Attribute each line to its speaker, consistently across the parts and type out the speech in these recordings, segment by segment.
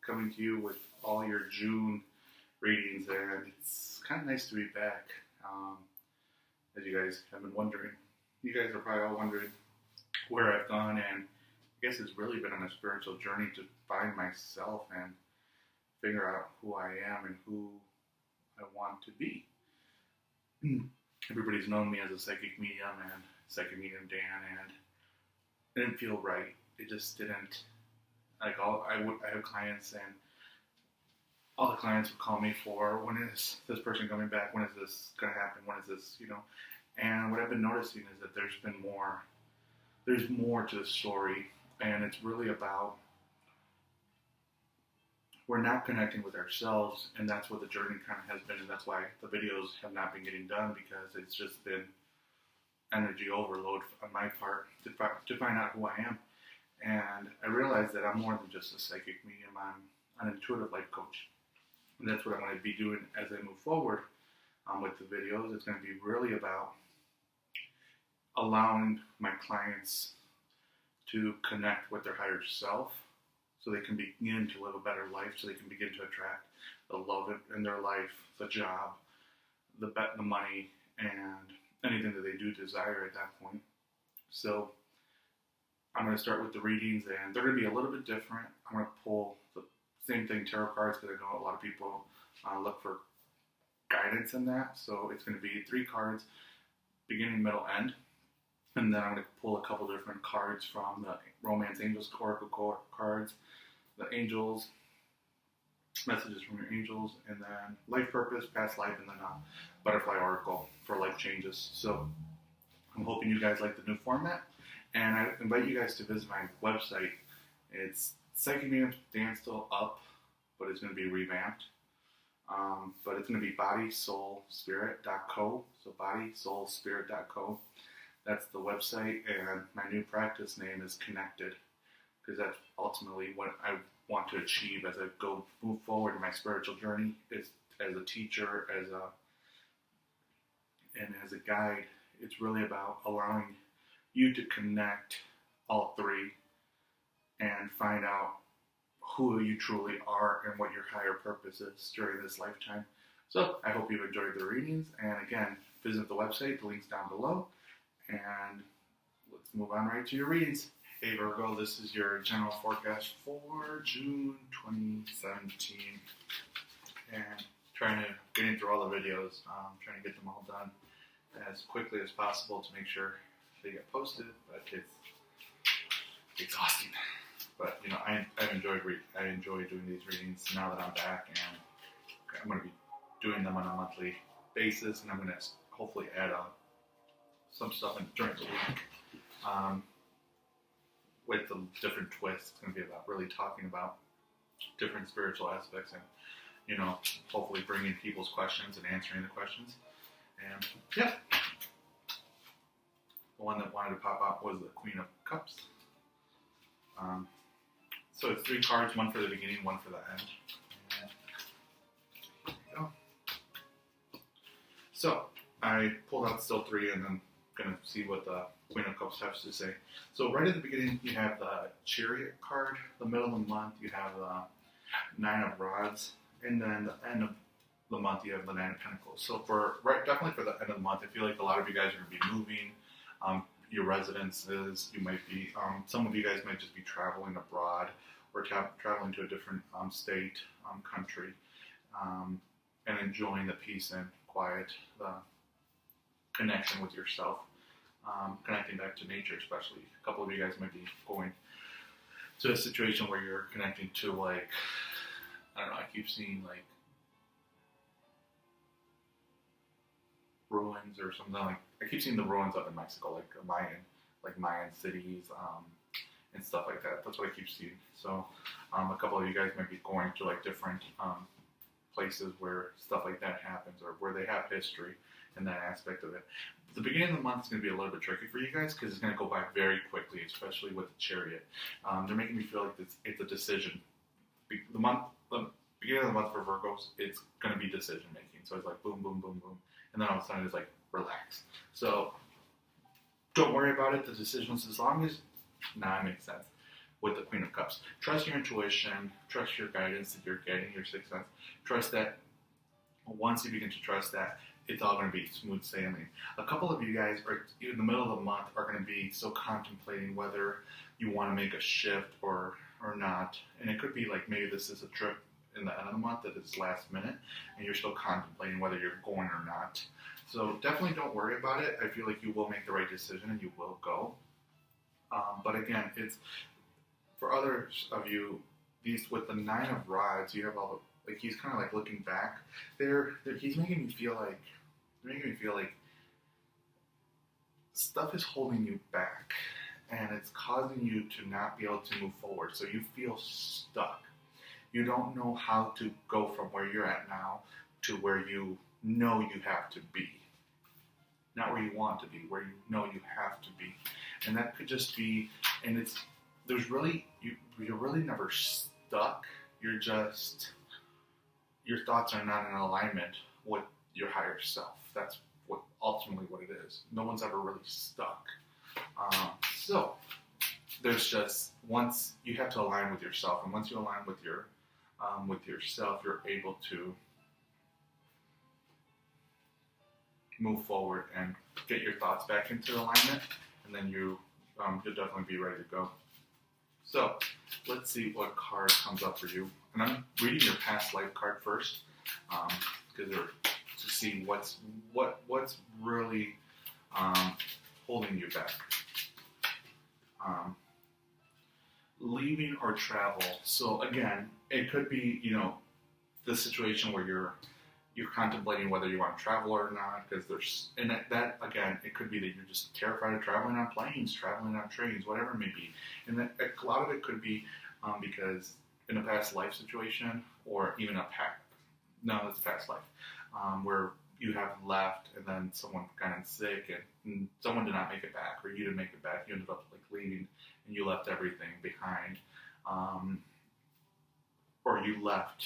Speaker 1: coming to you with all your June readings, and it's kind of nice to be back. As you guys have been wondering, you guys are probably all wondering where I've gone, and I guess it's really been on a spiritual journey to find myself and figure out who I am and who I want to be. Everybody's known me as a psychic medium and psychic medium Dan, and it didn't feel right. It just didn't. I have clients, and all the clients would call me for, when is this person coming back? When is this going to happen? When is this, And what I've been noticing is that there's more to the story, and it's really about we're not connecting with ourselves, and that's what the journey kind of has been, and that's why the videos have not been getting done, because it's just been energy overload on my part to find out who I am. And I realized that I'm more than just a psychic medium. I'm an intuitive life coach. And that's what I'm going to be doing as I move forward with the videos. It's going to be really about allowing my clients to connect with their higher self so they can begin to live a better life, so they can begin to attract the love in their life, the job, the money, and anything that they do desire at that point. So I'm going to start with the readings, and they're going to be a little bit different. I'm going to pull the same thing, tarot cards, because I know a lot of people look for guidance in that. So it's going to be 3 cards, beginning, middle, end. And then I'm going to pull a couple different cards from the Romance Angels Oracle cards, the Angels, messages from your angels, and then life purpose, past life, and then Butterfly Oracle for life changes. So I'm hoping you guys like the new format. And I invite you guys to visit my website. It's Psychic Medium Dan still up, but it's going to be revamped. But it's going to be bodysoulspirit.co. So bodysoulspirit.co. That's the website, and my new practice name is Connected, because that's ultimately what I want to achieve as I move forward in my spiritual journey. Is as a teacher, and as a guide. It's really about allowing you to connect all 3 and find out who you truly are and what your higher purpose is during this lifetime. So I hope you've enjoyed the readings, and again, visit the website, the link's down below, and let's move on right to your readings. Hey Virgo, this is your general forecast for June 2017, and trying to get into all the videos, trying to get them all done as quickly as possible to make sure they get posted, but it's exhausting. But I enjoy doing these readings now that I'm back, and I'm going to be doing them on a monthly basis, and I'm going to hopefully add some stuff during the week with the different twists. It's going to be about really talking about different spiritual aspects, and hopefully bringing people's questions and answering the questions. And yeah. The one that wanted to pop out was the Queen of Cups. So it's 3 cards, one for the beginning, one for the end. And here we go. So I pulled out still 3, and I'm going to see what the Queen of Cups has to say. So right at the beginning, you have the Chariot card. The middle of the month, you have the 9 of Rods. And then the end of the month, you have the 9 of Pentacles. So definitely for the end of the month, I feel like a lot of you guys are going to be moving. Your residences, you might be, some of you guys might just be traveling abroad or traveling to a different state, country, and enjoying the peace and quiet, the connection with yourself, connecting back to nature especially. A couple of you guys might be going to a situation where you're connecting to, I don't know, I keep seeing ruins or something. I keep seeing the ruins up in Mexico, Mayan cities, and stuff like that. That's what I keep seeing. So a couple of you guys might be going to different places where stuff like that happens, or where they have history and that aspect of it. But the beginning of the month is going to be a little bit tricky for you guys, because it's going to go by very quickly, especially with the Chariot. They're making me feel like it's a decision. The beginning of the month for Virgos, it's going to be decision making. So it's boom, boom, boom, boom. And then all of a sudden it's relax. So don't worry about it. The decisions, as long as, it makes sense. with the Queen of Cups. Trust your intuition, trust your guidance that you're getting, your sixth sense. Trust that once you begin to trust that, it's all going to be smooth sailing. A couple of you guys are in the middle of the month are going to be so contemplating whether you want to make a shift or not. And it could be like maybe this is a trip in the end of the month that is last minute and you're still contemplating whether you're going or not. So definitely don't worry about it. I feel like you will make the right decision and you will go. But again, it's for others of you, these with the 9 of Rods, you have all the, like, he's kind of like looking back there. He's making me feel like stuff is holding you back and it's causing you to not be able to move forward. So you feel stuck. You don't know how to go from where you're at now to where you know you have to be. Not where you want to be, where you know you have to be. And that could just be, and it's, there's really, you're really never stuck. You're just, your thoughts are not in alignment with your higher self. That's ultimately what it is. No one's ever really stuck. So there's just, once you have to align with yourself, and once you align with yourself, you're able to move forward and get your thoughts back into alignment, and then you'll definitely be ready to go. So let's see what card comes up for you. And I'm reading your past life card first, because to see what's really holding you back. Leaving or travel. So again, it could be, the situation where you're contemplating whether you want to travel or not, because that again, it could be that you're just terrified of traveling on planes, traveling on trains, whatever it may be. And that a lot of it could be because in a past life situation, or even it's past life, where you have left and then someone got sick and someone did not make it back, or you didn't make it back. You ended up like leaving and you left everything behind, or you left.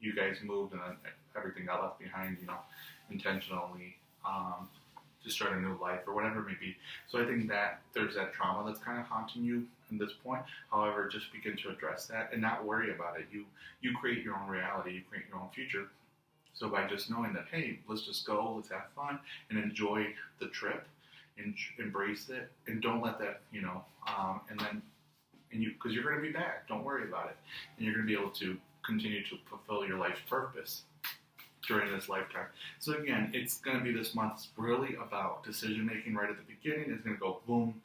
Speaker 1: You guys moved and then everything got left behind, intentionally, to start a new life or whatever it may be. So I think that there's that trauma that's kind of haunting you in this point. However, just begin to address that and not worry about it. You create your own reality, you create your own future. So by just knowing that, hey, let's just go, let's have fun and enjoy the trip, and embrace it, and don't let that, because you're going to be back. Don't worry about it, and you're going to be able to continue to fulfill your life's purpose during this lifetime. So again, it's going to be this month. It's really about decision making right at the beginning. It's going to go boom,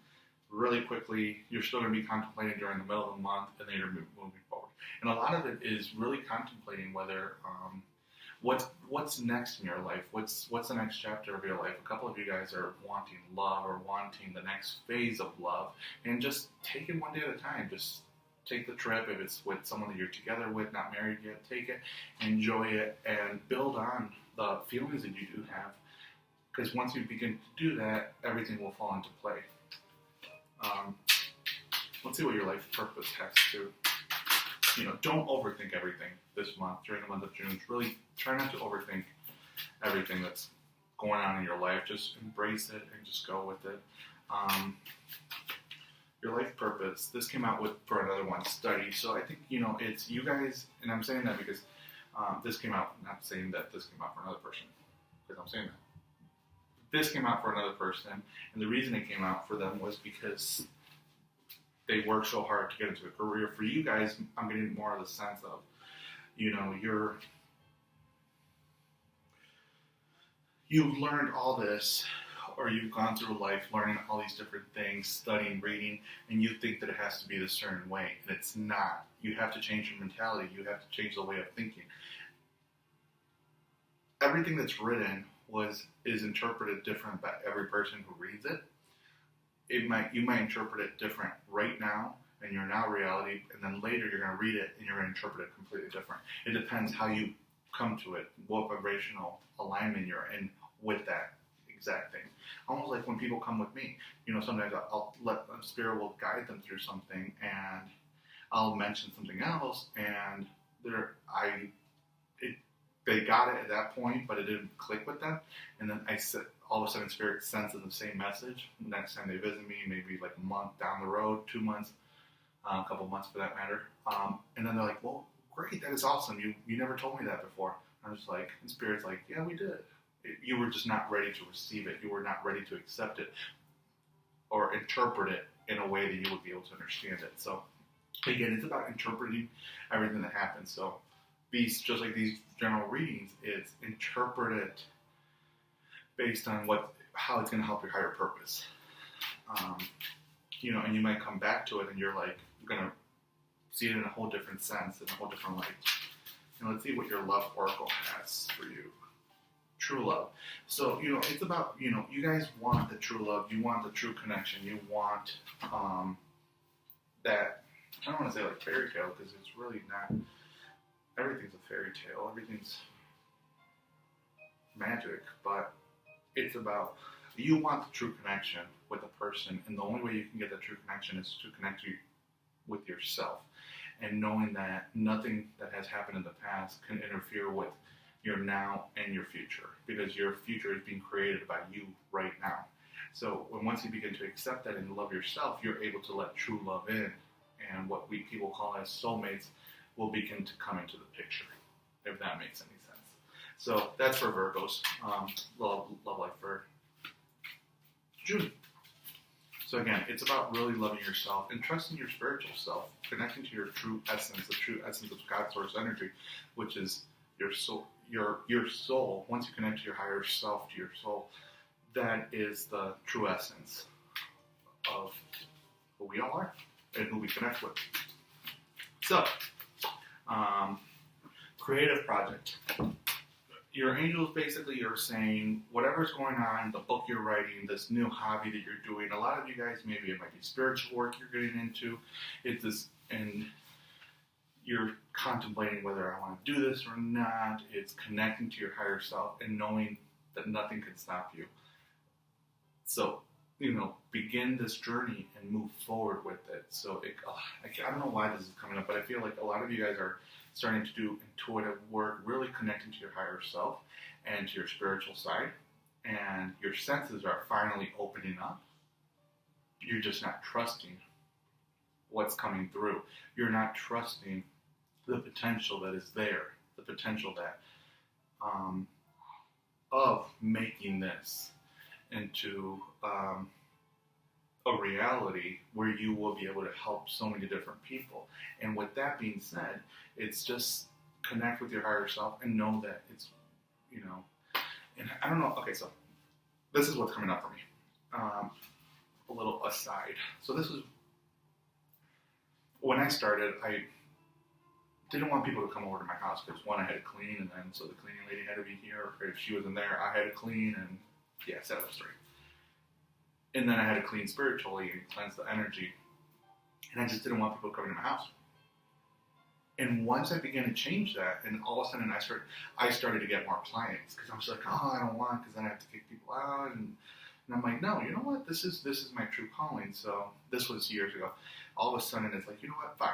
Speaker 1: really quickly. You're still going to be contemplating during the middle of the month, and then you're moving forward. And a lot of it is really contemplating whether what's next in your life. What's the next chapter of your life? A couple of you guys are wanting love or wanting the next phase of love, and just take it one day at a time. Just take the trip. If it's with someone that you're together with, not married yet, take it, enjoy it, and build on the feelings that you do have. Because once you begin to do that, everything will fall into play. Let's see what your life purpose has to. Don't overthink everything this month, during the month of June. Really try not to overthink everything that's going on in your life. Just embrace it and just go with it. Your life purpose. This came out for another one, study. So I think, it's you guys, and I'm saying that because this came out, not saying that this came out for another person, because I'm saying that. This came out for another person, and the reason it came out for them was because they worked so hard to get into a career. For you guys, I'm getting more of the sense of, you've learned all this, or you've gone through life learning all these different things, studying, reading, and you think that it has to be this certain way, and it's not. You have to change your mentality. You have to change the way of thinking. Everything that's written is interpreted different by every person who reads it. You might interpret it different right now in your now reality, and then later you're going to read it and you're going to interpret it completely different. It depends how you come to it, what vibrational alignment you're in with that exact thing. Almost like when people come with me, sometimes I'll let Spirit will guide them through something, and I'll mention something else, and they got it at that point, but it didn't click with them, and then all of a sudden Spirit sends them the same message. Next time they visit me, maybe like a month down the road, 2 months, a couple months for that matter. And then they're like, well, great, that is awesome. You never told me that before. I was like, and Spirit's like, yeah, we did. You were just not ready to receive it. You were not ready to accept it or interpret it in a way that you would be able to understand it. So again, it's about interpreting everything that happens. So these, just like these general readings, it's interpret it based on how it's going to help your higher purpose. And you might come back to it and you're like going to see it in a whole different sense, in a whole different light. And let's see what your love oracle has for you. True love. So, it's about, you guys want the true love. You want the true connection. You want that, I don't want to say like fairy tale, because it's really not, everything's a fairy tale. Everything's magic, but it's about, you want the true connection with a person, and the only way you can get that true connection is to connect you with yourself, and knowing that nothing that has happened in the past can interfere with your now and your future, because your future is being created by you right now. So once you begin to accept that and love yourself, you're able to let true love in, and what people call as soulmates will begin to come into the picture, if that makes any sense. So that's for Virgos, love life for June. So again, it's about really loving yourself and trusting your spiritual self, connecting to your true essence, the true essence of God source energy, which is your soul. Your soul. Once you connect to your higher self, to your soul, that is the true essence of who we all are and who we connect with. So, creative project. Your angels basically are saying whatever's going on, the book you're writing, this new hobby that you're doing. A lot of you guys, maybe it might be spiritual work you're getting into. It's this, and you're contemplating whether I want to do this or not. It's connecting to your higher self and knowing that nothing can stop you. So, begin this journey and move forward with it. So, I don't know why this is coming up, but I feel like a lot of you guys are starting to do intuitive work, really connecting to your higher self and to your spiritual side. And your senses are finally opening up. You're just not trusting what's coming through. You're not trusting the potential that is there, the potential that of making this into a reality where you will be able to help so many different people. And with that being said, it's just connect with your higher self and know that it's, and I don't know, okay, so this is what's coming up for me. A little aside. So this is, when I started, I didn't want people to come over to my house because one, I had to clean, and then so the cleaning lady had to be here. Or if she wasn't there, I had to clean, and set up straight. And then I had to clean spiritually and cleanse the energy, and I just didn't want people coming to my house. And once I began to change that, and all of a sudden I started to get more clients because I was like, oh, I don't want, because then I have to kick people out, and I'm like, no, you know what? This is my true calling. So this was years ago. All of a sudden, it's like, you know what? Fine.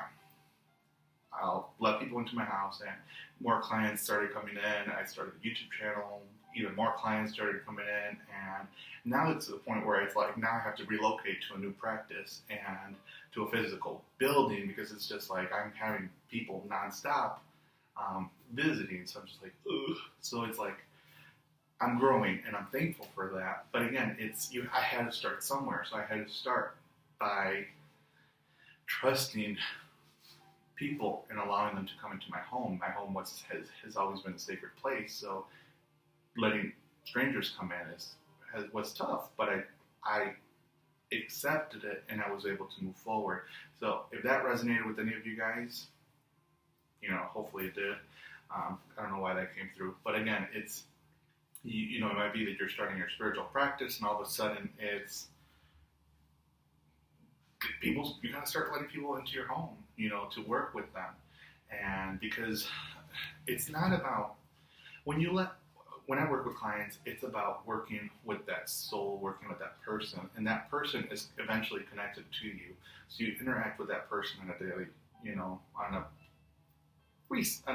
Speaker 1: I'll let people into my house, and more clients started coming in. I started a YouTube channel. Even more clients started coming in, and now it's to the point where it's like, now I have to relocate to a new practice and to a physical building, because it's just like I'm having people nonstop visiting. So I'm just like, ugh. So it's like I'm growing, and I'm thankful for that. But again, I had to start somewhere. So I had to start by trusting people and allowing them to come into my home. My home has always been a sacred place. So letting strangers come in was tough, but I accepted it, and I was able to move forward. So if that resonated with any of you guys, hopefully it did. I don't know why that came through, but again, it's, it might be that you're starting your spiritual practice, and all of a sudden it's you gotta start letting people into your home, to work with them. And because it's not about, when I work with clients, it's about working with that soul, working with that person, and that person is eventually connected to you. So you interact with that person on a daily, on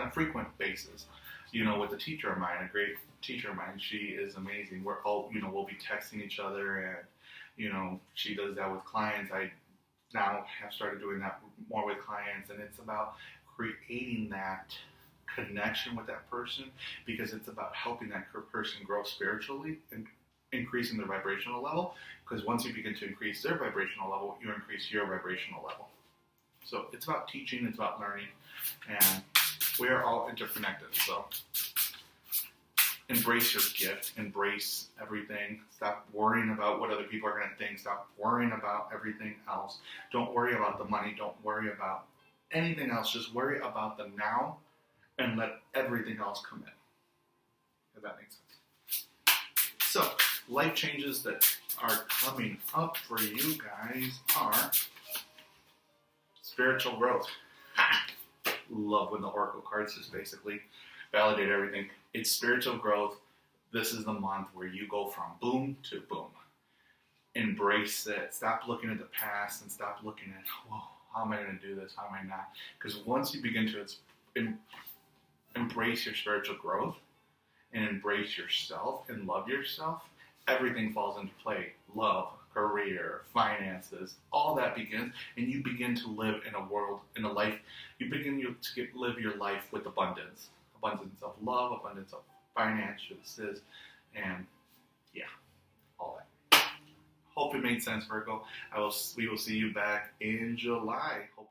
Speaker 1: a frequent basis. With a teacher of mine, a great teacher of mine, she is amazing. We're all, we'll be texting each other, and, she does that with clients. I now have started doing that more with clients, and it's about creating that connection with that person, because it's about helping that person grow spiritually and increasing their vibrational level, because once you begin to increase their vibrational level, you increase your vibrational level. So it's about teaching, it's about learning, and we are all interconnected. So embrace your gift, embrace everything. Stop worrying about what other people are going to think. Stop worrying about everything else. Don't worry about the money. Don't worry about anything else. Just worry about the now and let everything else come in. If that makes sense. So, life changes that are coming up for you guys are spiritual growth. Love when the oracle cards just basically validate everything. It's spiritual growth. This is the month where you go from boom to boom. Embrace it. Stop looking at the past and stop looking at, whoa, how am I going to do this? How am I not? Because once you begin to embrace your spiritual growth and embrace yourself and love yourself, everything falls into play. Love, career, finances, all that begins, and you begin to live in a world, in a life, you begin to live your life with abundance. Abundance of love, abundance of finances, and yeah, all that. Hope it made sense, Virgo. We will see you back in July. Hope